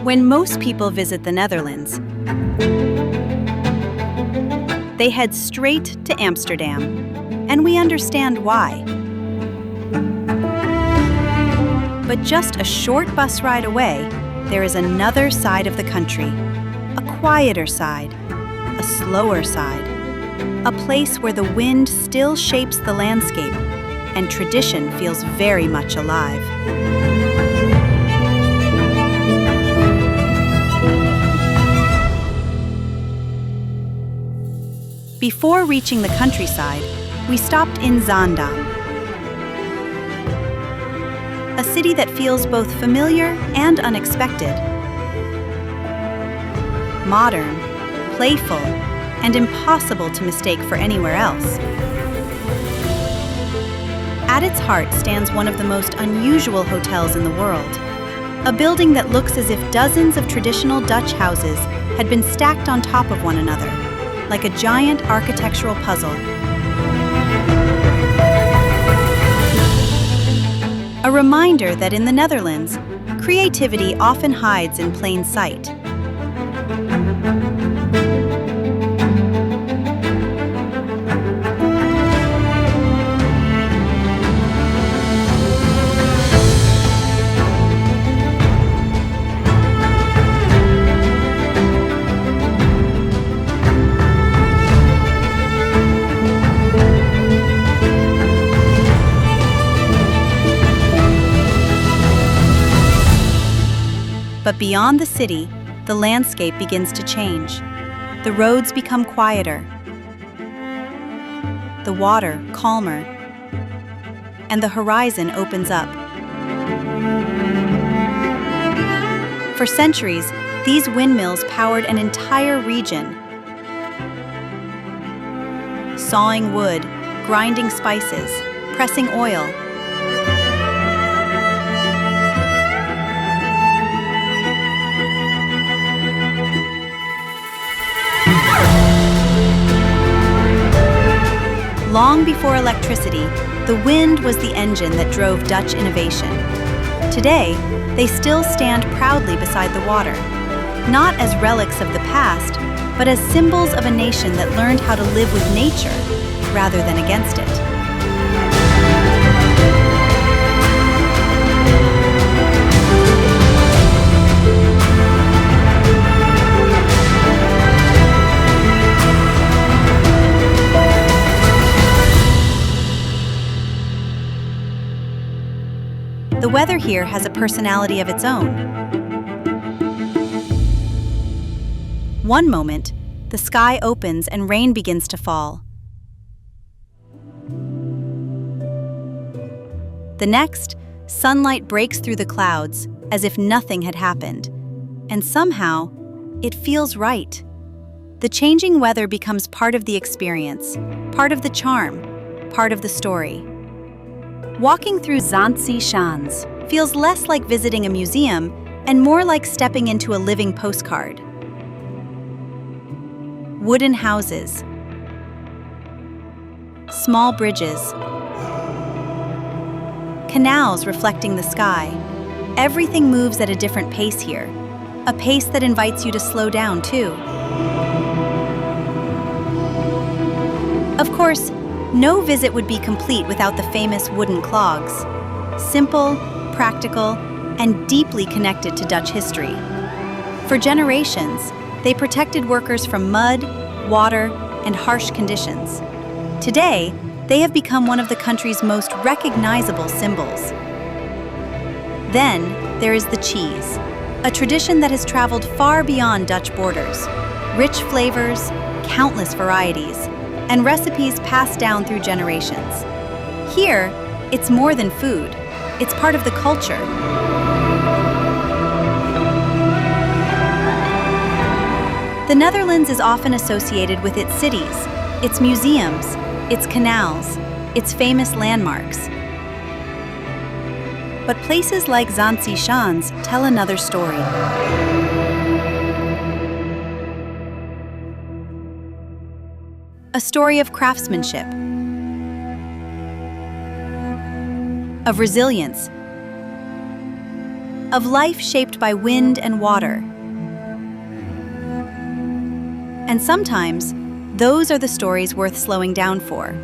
When most people visit the Netherlands, they head straight to Amsterdam, and we understand why. But just a short bus ride away, there is another side of the country, a quieter side, a slower side, a place where the wind still shapes the landscape and tradition feels very much alive. Before reaching the countryside, we stopped in Zaandam, a city that feels both familiar and unexpected. Modern, playful, and impossible to mistake for anywhere else. At its heart stands one of the most unusual hotels in the world, a building that looks as if dozens of traditional Dutch houses had been stacked on top of one another, like a giant architectural puzzle. A reminder that in the Netherlands, creativity often hides in plain sight. But beyond the city, the landscape begins to change. The roads become quieter, the water calmer, and the horizon opens up. For centuries, these windmills powered an entire region. Sawing wood, grinding spices, pressing oil. Long before electricity, the wind was the engine that drove Dutch innovation. Today, they still stand proudly beside the water, not as relics of the past, but as symbols of a nation that learned how to live with nature rather than against it. The weather here has a personality of its own. One moment, the sky opens and rain begins to fall. The next, sunlight breaks through the clouds as if nothing had happened. And somehow, it feels right. The changing weather becomes part of the experience, part of the charm, part of the story. Walking through Zaanse Schans feels less like visiting a museum and more like stepping into a living postcard. Wooden houses, small bridges, canals reflecting the sky. Everything moves at a different pace here, a pace that invites you to slow down too. Of course, no visit would be complete without the famous wooden clogs. Simple, practical, and deeply connected to Dutch history. For generations, they protected workers from mud, water, and harsh conditions. Today, they have become one of the country's most recognizable symbols. Then, there is the cheese, a tradition that has traveled far beyond Dutch borders. Rich flavors, countless varieties, and recipes passed down through generations. Here, it's more than food. It's part of the culture. The Netherlands is often associated with its cities, its museums, its canals, its famous landmarks. But places like Zaanse Schans tell another story. A story of craftsmanship, of resilience, of life shaped by wind and water. And sometimes, those are the stories worth slowing down for.